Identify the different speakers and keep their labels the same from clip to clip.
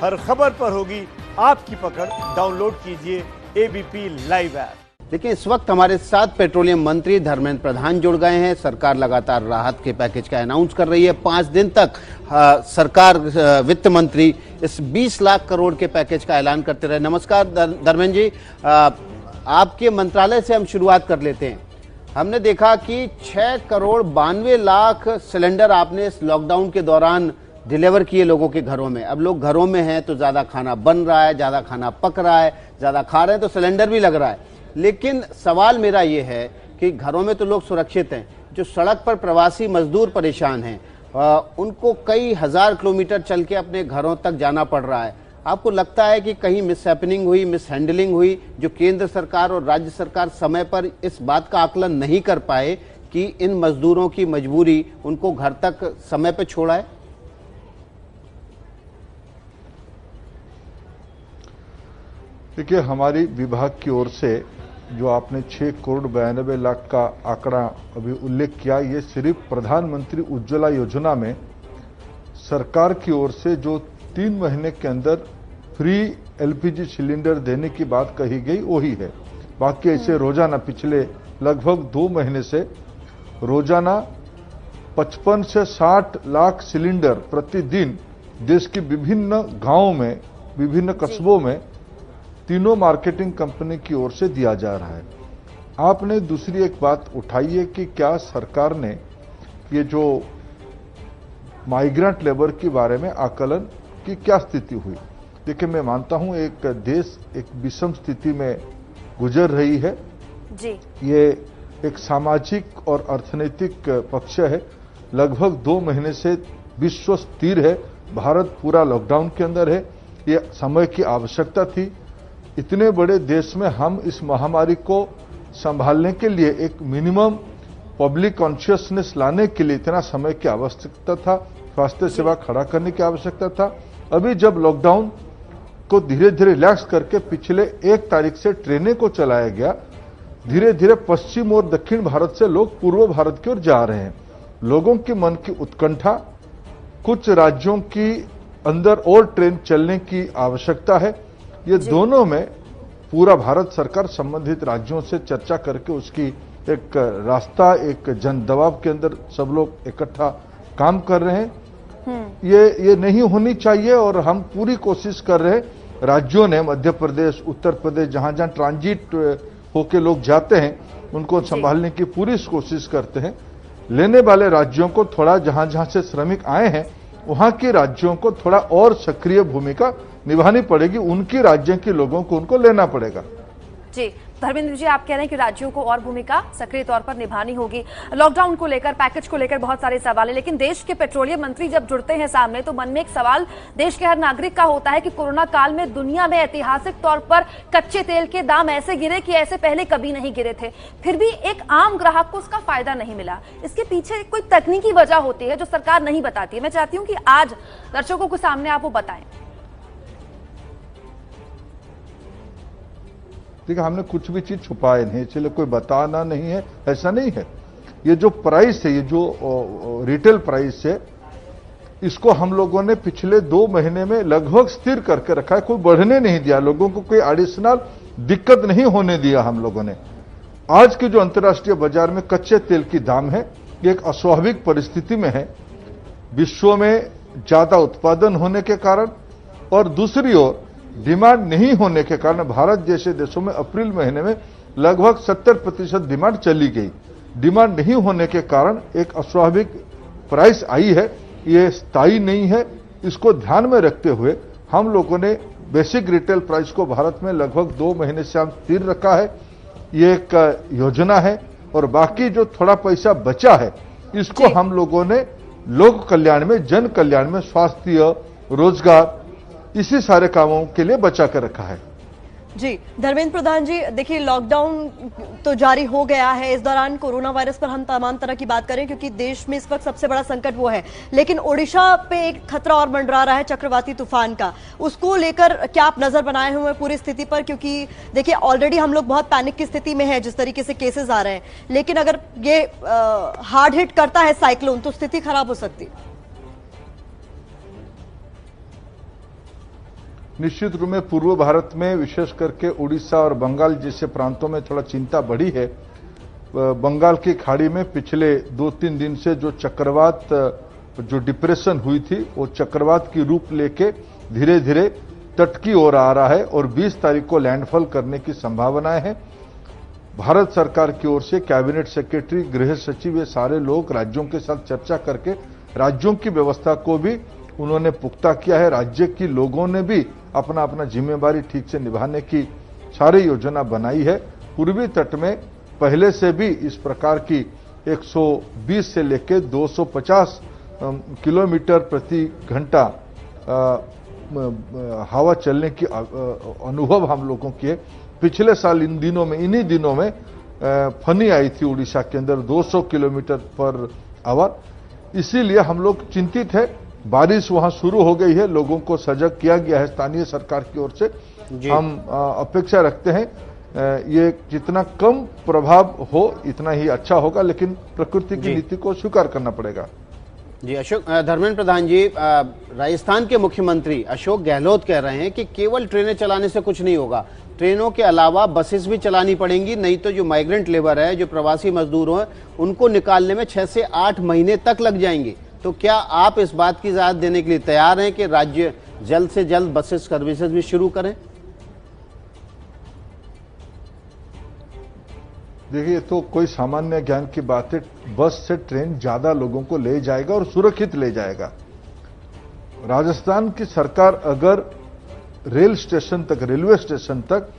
Speaker 1: हर खबर पर होगी आपकी पकड़। डाउनलोड कीजिए एबीपी लाइव ऐप।
Speaker 2: देखिए, इस वक्त हमारे साथ पेट्रोलियम मंत्री धर्मेंद्र प्रधान जुड़ गए हैं। सरकार लगातार राहत के पैकेज का अनाउंस कर रही है। 5 दिन तक सरकार वित्त मंत्री इस 20 लाख करोड़ के पैकेज का ऐलान करते रहे। नमस्कार धर्मेंद्र जी, आपके मंत्रालय से हम शुरुआत कर लेते हैं। हमने देखा कि 6 करोड़ 92 लाख सिलेंडर आपने इस लॉकडाउन के दौरान डिलीवर किए लोगों के घरों में। अब लोग घरों में हैं तो ज्यादा खाना बन रहा है, ज्यादा खाना पक रहा है, ज्यादा खा रहे हैं तो सिलेंडर भी लग रहा है। लेकिन सवाल मेरा ये है कि घरों में तो लोग सुरक्षित हैं, जो सड़क पर प्रवासी मजदूर परेशान हैं, उनको कई हजार किलोमीटर चल के अपने घरों तक जाना पड़ रहा है। आपको लगता है कि कहीं मिसहैपनिंग हुई, मिसहैंडलिंग हुई, जो केंद्र सरकार और राज्य सरकार समय पर इस बात का आकलन नहीं कर पाए कि इन मजदूरों की मजबूरी उनको घर तक समय पर छोड़ा है?
Speaker 3: देखिए, हमारी विभाग की ओर से जो आपने 6 करोड़ 92 लाख का आंकड़ा अभी उल्लेख किया, ये सिर्फ प्रधानमंत्री उज्ज्वला योजना में सरकार की ओर से जो 3 महीने के अंदर फ्री एलपीजी सिलेंडर देने की बात कही गई वही है। बाकी ऐसे रोजाना पिछले लगभग 2 महीने से रोजाना 55 से 60 लाख सिलेंडर प्रतिदिन देश के विभिन्न गांवों में, विभिन्न कस्बों में तीनों मार्केटिंग कंपनी की ओर से दिया जा रहा है। आपने दूसरी एक बात उठाई है कि क्या सरकार ने ये जो माइग्रेंट लेबर के बारे में आकलन की क्या स्थिति हुई। देखिए, मैं मानता हूं एक देश एक विषम स्थिति में गुजर रही है
Speaker 4: जी।
Speaker 3: ये एक सामाजिक और अर्थनैतिक पक्ष है। लगभग 2 महीने से विश्व स्थिर है, भारत पूरा लॉकडाउन के अंदर है। ये समय की आवश्यकता थी। इतने बड़े देश में हम इस महामारी को संभालने के लिए एक मिनिमम पब्लिक कॉन्शियसनेस लाने के लिए इतना समय की आवश्यकता था, स्वास्थ्य सेवा खड़ा करने की आवश्यकता था। अभी जब लॉकडाउन को धीरे धीरे रिलैक्स करके पिछले 1 तारीख से ट्रेनें को चलाया गया, धीरे धीरे पश्चिम और दक्षिण भारत से लोग पूर्व भारत की ओर जा रहे हैं। लोगों के मन की उत्कंठा, कुछ राज्यों की अंदर और ट्रेन चलने की आवश्यकता है। ये दोनों में पूरा भारत सरकार संबंधित राज्यों से चर्चा करके उसकी एक रास्ता, एक जन दबाव के अंदर सब लोग इकट्ठा काम कर रहे हैं। ये नहीं होनी चाहिए और हम पूरी कोशिश कर रहे हैं। राज्यों ने मध्य प्रदेश, उत्तर प्रदेश, जहां जहां ट्रांजिट होके लोग जाते हैं उनको संभालने की पूरी कोशिश करते हैं। लेने वाले राज्यों को थोड़ा, जहां जहां से श्रमिक आए हैं वहां के राज्यों को थोड़ा और सक्रिय भूमिका निभानी पड़ेगी। उनकी राज्य के लोगों को उनको लेना पड़ेगा।
Speaker 4: जी धर्मेंद्र जी, आप कह रहे हैं कि राज्यों को और भूमिका सक्रिय तौर पर निभानी होगी। लॉकडाउन को लेकर, पैकेज को लेकर बहुत सारे सवाल है, लेकिन देश के पेट्रोलियम मंत्री जब जुड़ते हैं सामने तो मन में एक सवाल देश के हर नागरिक का होता है कि कोरोना काल में दुनिया में ऐतिहासिक तौर पर कच्चे तेल के दाम ऐसे गिरे कि ऐसे पहले कभी नहीं गिरे थे, फिर भी एक आम ग्राहक को उसका फायदा नहीं मिला। इसके पीछे कोई तकनीकी वजह होती है जो सरकार नहीं बताती है। मैं चाहती हूँ कि आज दर्शकों के सामने आप वो बताएं।
Speaker 3: देखिए, हमने कुछ भी चीज छुपाए नहीं, इसलिए कोई बताना नहीं है, ऐसा नहीं है। ये जो प्राइस है, ये जो रिटेल प्राइस है, इसको हम लोगों ने पिछले 2 महीने में लगभग स्थिर करके रखा है। कोई बढ़ने नहीं दिया, लोगों को कोई एडिशनल दिक्कत नहीं होने दिया हम लोगों ने। आज के जो अंतर्राष्ट्रीय बाजार में कच्चे तेल की दाम है, ये एक अस्वाभाविक परिस्थिति में है, विश्व में ज्यादा उत्पादन होने के कारण और दूसरी ओर डिमांड नहीं होने के कारण भारत जैसे देशों में अप्रैल महीने में लगभग 70% डिमांड चली गई। डिमांड नहीं होने के कारण एक अस्वाभाविक प्राइस आई है, ये स्थायी नहीं है। इसको ध्यान में रखते हुए हम लोगों ने बेसिक रिटेल प्राइस को भारत में लगभग 2 महीने से हम स्थिर रखा है। ये एक योजना है और बाकी जो थोड़ा पैसा बचा है इसको हम लोगों ने लोक कल्याण में, जन कल्याण में, स्वास्थ्य, रोजगार, इसी सारे कामों के लिए बचा कर रखा है।
Speaker 5: जी धर्मेंद्र प्रधान जी, देखिए लॉकडाउन तो जारी हो गया है। इस दौरान कोरोना वायरस पर हम तमाम तरह की बात करें क्योंकि देश में इस वक्त सबसे बड़ा संकट वो है, लेकिन ओडिशा पे एक खतरा और मंडरा रहा है चक्रवाती तूफान का। उसको लेकर क्या आप नजर बनाए हुए पूरी स्थिति पर? क्योंकि देखिए ऑलरेडी हम लोग बहुत पैनिक की स्थिति में है जिस तरीके से केसेस आ रहे हैं, लेकिन अगर ये हार्ड हिट करता है साइक्लोन तो स्थिति खराब हो सकती है।
Speaker 3: निश्चित रूप में पूर्व भारत में विशेष करके उड़ीसा और बंगाल जैसे प्रांतों में थोड़ा चिंता बढ़ी है। बंगाल की खाड़ी में पिछले 2-3 दिन से जो चक्रवात, जो डिप्रेशन हुई थी, वो चक्रवात की रूप लेके धीरे धीरे तट की ओर आ रहा है और 20 तारीख को लैंडफॉल करने की संभावनाएं हैं। भारत सरकार की ओर से कैबिनेट सेक्रेटरी, गृह सचिव, ये सारे लोग राज्यों के साथ चर्चा करके राज्यों की व्यवस्था को भी उन्होंने पुख्ता किया है। राज्य के लोगों ने भी अपना अपना जिम्मेदारी ठीक से निभाने की सारी योजना बनाई है। पूर्वी तट में पहले से भी इस प्रकार की 120 से लेकर 250 किलोमीटर प्रति घंटा हवा चलने की अनुभव हम लोगों की है। पिछले साल इन्हीं दिनों में फनी आई थी उड़ीसा के अंदर 200 किलोमीटर पर आवर। इसीलिए हम लोग चिंतित है। बारिश वहां शुरू हो गई है, लोगों को सजग किया गया है स्थानीय सरकार की ओर से। हम अपेक्षा रखते हैं ये जितना कम प्रभाव हो इतना ही अच्छा होगा, लेकिन प्रकृति की नीति को स्वीकार करना पड़ेगा।
Speaker 2: जी अशोक, धर्मेंद्र प्रधान जी, राजस्थान के मुख्यमंत्री अशोक गहलोत कह रहे हैं कि केवल ट्रेनें चलाने से कुछ नहीं होगा, ट्रेनों के अलावा बसेस भी चलानी पड़ेंगी, नहीं तो जो माइग्रेंट लेबर है, जो प्रवासी मजदूर हैं, उनको निकालने में 6 से 8 महीने तक लग जाएंगे। तो क्या आप इस बात की इजाजत देने के लिए तैयार हैं कि राज्य जल्द से जल्द बसेस सर्विसेज भी शुरू करें?
Speaker 3: देखिए, तो कोई सामान्य ज्ञान की बात है। बस से ट्रेन ज्यादा लोगों को ले जाएगा और सुरक्षित ले जाएगा। राजस्थान की सरकार अगर रेलवे स्टेशन तक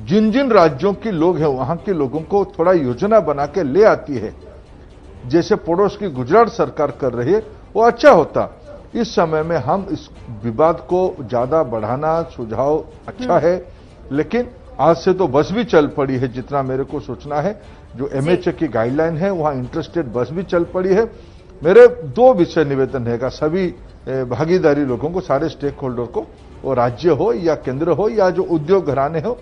Speaker 3: जिन जिन राज्यों के लोग हैं वहां के लोगों को थोड़ा योजना बना के ले आती है, जैसे पड़ोस की गुजरात सरकार कर रही है, वो अच्छा होता। इस समय में हम इस विवाद को ज्यादा बढ़ाना सुझाव अच्छा है, लेकिन आज से तो बस भी चल पड़ी है, जितना मेरे को सोचना है। जो एमएचए की गाइडलाइन है वहां इंटरस्टेट बस भी चल पड़ी है। मेरे 2 विषय निवेदन रहेगा सभी भागीदारी लोगों को, सारे स्टेक होल्डर को, वो राज्य हो या केंद्र हो या जो उद्योग घराने हो।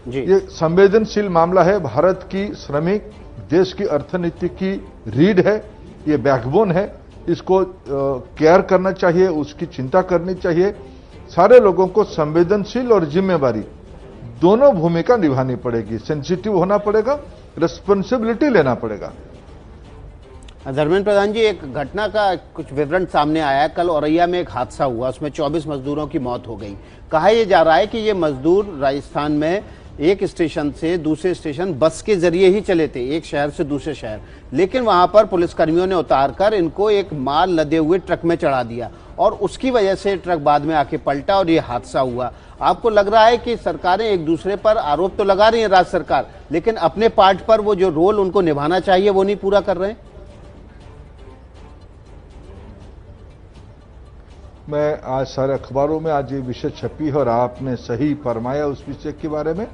Speaker 3: ये संवेदनशील मामला है। भारत की श्रमिक देश की अर्थनीति की रीढ़ है, ये बैकबोन है। इसको केयर करना चाहिए, उसकी चिंता करनी चाहिए। सारे लोगों को संवेदनशील और जिम्मेवारी दोनों भूमिका निभानी पड़ेगी। सेंसिटिव होना पड़ेगा, रिस्पॉन्सिबिलिटी लेना पड़ेगा।
Speaker 2: धर्मेंद्र प्रधान जी, एक घटना का कुछ विवरण सामने आया है। कल औरैया में एक हादसा हुआ, उसमें 24 मजदूरों की मौत हो गई। कहा यह जा रहा है कि ये मजदूर राजस्थान में एक स्टेशन से दूसरे स्टेशन बस के जरिए ही चले थे, एक शहर से दूसरे शहर, लेकिन वहां पर पुलिसकर्मियों ने उतारकर इनको एक माल लदे हुए ट्रक में चढ़ा दिया और उसकी वजह से ट्रक बाद में आके पलटा और ये हादसा हुआ। आपको लग रहा है कि सरकारें एक दूसरे पर आरोप तो लगा रही है राज्य सरकार, लेकिन अपने पार्ट पर वो जो रोल उनको निभाना चाहिए वो नहीं पूरा कर रहे हैं?
Speaker 3: मैं आज सारे अखबारों में आज ये विषय छपी है और आपने सही फरमाया उस विषय के बारे में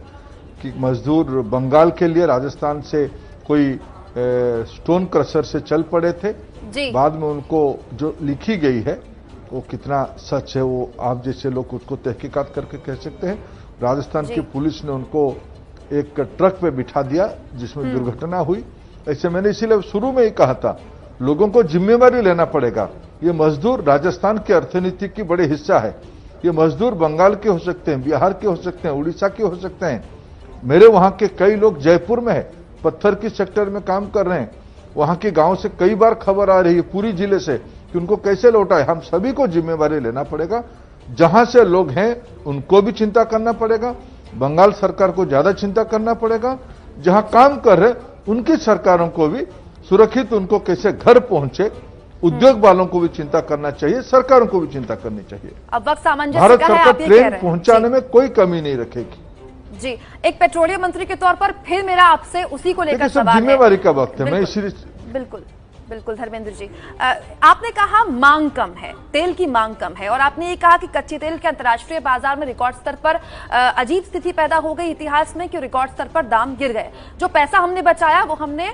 Speaker 3: कि मजदूर बंगाल के लिए राजस्थान से कोई स्टोन क्रशर से चल पड़े थे। बाद में उनको जो लिखी गई है वो कितना सच है वो आप जैसे लोग उसको तहकीकात करके कह सकते हैं। राजस्थान की पुलिस ने उनको एक ट्रक पे बिठा दिया जिसमें दुर्घटना हुई। ऐसे मैंने इसीलिए शुरू में ही कहा था, लोगों को जिम्मेवारी लेना पड़ेगा। ये मजदूर राजस्थान की अर्थनीति की बड़े हिस्सा है। ये मजदूर बंगाल के हो सकते हैं, बिहार के हो सकते हैं, उड़ीसा के हो सकते हैं। मेरे वहां के कई लोग जयपुर में है, पत्थर की सेक्टर में काम कर रहे हैं। वहां के गांव से कई बार खबर आ रही है पूरी जिले से कि उनको कैसे लौटाए। हम सभी को जिम्मेवारी लेना पड़ेगा। जहां से लोग हैं उनको भी चिंता करना पड़ेगा। बंगाल सरकार को ज्यादा चिंता करना पड़ेगा। जहां काम कर रहे उनकी सरकारों को भी सुरक्षित उनको कैसे घर पहुंचे, उद्योग वालों को भी चिंता करना चाहिए, सरकारों को भी चिंता करनी चाहिए।
Speaker 4: अब वक्त सामंजस्य
Speaker 3: भारत
Speaker 4: का है,
Speaker 3: सरकार
Speaker 4: आप ये कह
Speaker 3: ट्रेन
Speaker 4: रहे हैं।
Speaker 3: पहुंचाने में कोई कमी नहीं रखेगी।
Speaker 4: जी, एक पेट्रोलियम मंत्री के तौर पर फिर मेरा आपसे उसी को लेकर सवाल है।
Speaker 3: जिम्मेवारी का वक्त है। मैं इसीलिए
Speaker 4: बिल्कुल धर्मेंद्र जी, आपने कहा मांग कम है, तेल की मांग कम है, और आपने ये कहा कि कच्चे तेल के अंतर्राष्ट्रीय बाजार में रिकॉर्ड स्तर पर अजीब स्थिति पैदा हो गई इतिहास में कि रिकॉर्ड स्तर पर दाम गिर गए। जो पैसा हमने बचाया वो हमने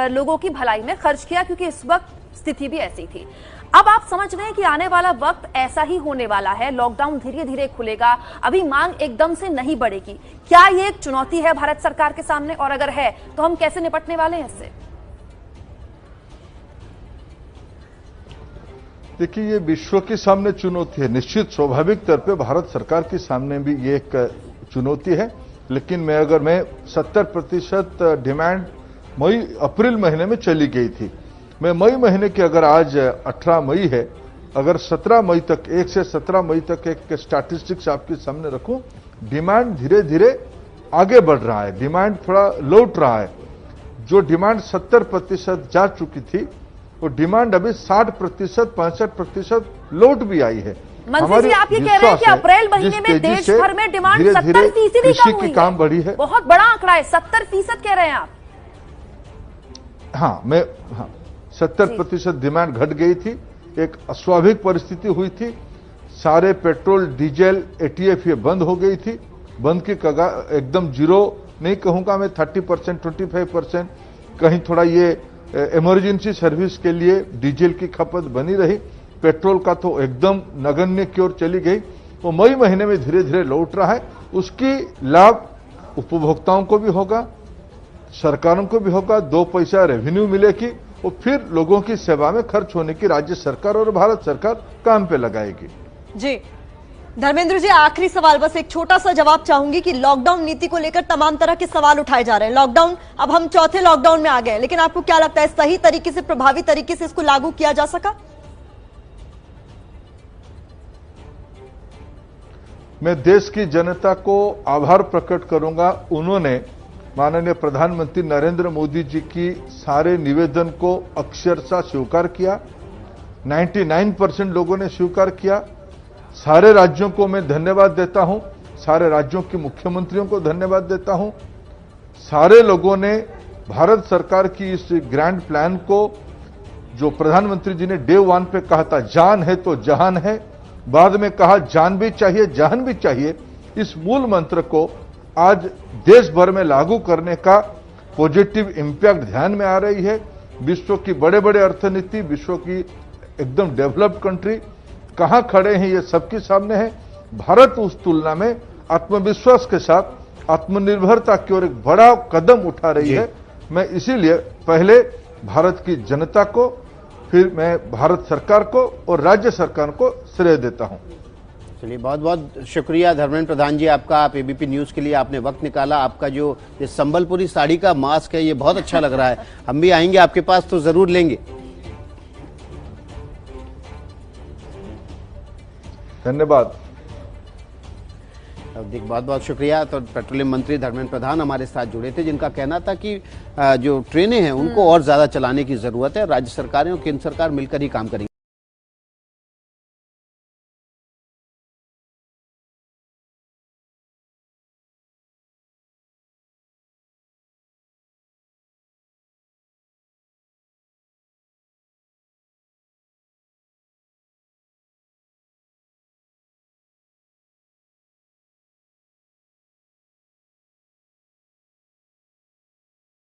Speaker 4: लोगों की भलाई में खर्च किया, क्योंकि इस वक्त स्थिति भी ऐसी थी। अब आप समझ रहे हैं कि आने वाला वक्त ऐसा ही होने वाला है, लॉकडाउन धीरे धीरे खुलेगा, अभी मांग एकदम से नहीं बढ़ेगी। क्या ये एक चुनौती है भारत सरकार के सामने, और अगर है तो हम कैसे निपटने वाले हैं इससे?
Speaker 3: देखिए, ये विश्व के सामने चुनौती है। निश्चित स्वाभाविक तौर पे भारत सरकार के सामने भी ये एक चुनौती है, लेकिन मैं 70% डिमांड अप्रैल महीने में चली गई थी। मैं मई महीने की अगर आज 18 मई है, अगर 17 मई तक 1 से 17 मई तक एक स्टैटिस्टिक्स आपके सामने रखूं, डिमांड धीरे धीरे आगे बढ़ रहा है, डिमांड थोड़ा लौट रहा है। जो डिमांड 70% जा चुकी थी, वो डिमांड अभी 60%, 65% लौट भी आई है।
Speaker 4: मंत्री जी, आप ये कह रहे हैं कि अप्रैल महीने में देश भर में डिमांड 70% कम हुई है।
Speaker 3: काम बढ़ी है,
Speaker 4: बहुत बड़ा आंकड़ा है, 70% कह रहे हैं आप।
Speaker 3: हाँ, 70% डिमांड घट गई थी। एक अस्वाभाविक परिस्थिति हुई थी, सारे पेट्रोल डीजल एटीएफ ये बंद हो गई थी। बंद की कगार, एकदम जीरो नहीं कहूंगा मैं, 30%, 25%, कहीं थोड़ा ये इमरजेंसी सर्विस के लिए डीजल की खपत बनी रही। पेट्रोल का तो एकदम नगण्य की ओर चली गई। तो मई महीने में धीरे धीरे लौट रहा है। उसकी लाभ उपभोक्ताओं को भी होगा, सरकारों को भी होगा, 2 पैसा रेवेन्यू मिलेगी और फिर लोगों की सेवा में खर्च होने की राज्य सरकार और भारत सरकार काम पे लगाएगी।
Speaker 5: जी धर्मेंद्र जी, आखिरी सवाल, बस एक छोटा सा जवाब चाहूंगी कि लॉकडाउन नीति को लेकर तमाम तरह के सवाल उठाए जा रहे हैं। लॉकडाउन, अब हम चौथे लॉकडाउन में आ गए, लेकिन आपको क्या लगता है सही तरीके से, प्रभावी तरीके से इसको लागू किया जा सका?
Speaker 3: मैं देश की जनता को आभार प्रकट करूंगा। उन्होंने माननीय प्रधानमंत्री नरेंद्र मोदी जी की सारे निवेदन को अक्षरशः स्वीकार किया। 99% लोगों ने स्वीकार किया। सारे राज्यों को मैं धन्यवाद देता हूं, सारे राज्यों के मुख्यमंत्रियों को धन्यवाद देता हूं। सारे लोगों ने भारत सरकार की इस ग्रैंड प्लान को, जो प्रधानमंत्री जी ने डे 1 पे कहा था, जान है तो जहान है, बाद में कहा जान भी चाहिए जहान भी चाहिए, इस मूल मंत्र को आज देश भर में लागू करने का पॉजिटिव इंपैक्ट ध्यान में आ रही है। विश्व की बड़े बड़े अर्थनीति, विश्व की एकदम डेवलप्ड कंट्री कहां खड़े हैं ये सबके सामने है। भारत उस तुलना में आत्मविश्वास के साथ आत्मनिर्भरता की ओर एक बड़ा कदम उठा रही है। मैं इसीलिए पहले भारत की जनता को, फिर मैं भारत सरकार को और राज्य सरकार को श्रेय देता हूं।
Speaker 2: चलिए, बहुत बहुत शुक्रिया धर्मेंद्र प्रधान जी आपका। आप एबीपी न्यूज के लिए आपने वक्त निकाला। आपका जो ये संबलपुरी साड़ी का मास्क है ये बहुत अच्छा लग रहा है। हम भी आएंगे आपके पास तो जरूर लेंगे।
Speaker 3: धन्यवाद।
Speaker 2: बहुत बहुत शुक्रिया। तो पेट्रोलियम मंत्री धर्मेंद्र प्रधान हमारे साथ जुड़े थे, जिनका कहना था कि जो ट्रेनें हैं उनको और ज्यादा चलाने की जरूरत है। राज्य सरकारें और केंद्र सरकार मिलकर ही काम करेंगी।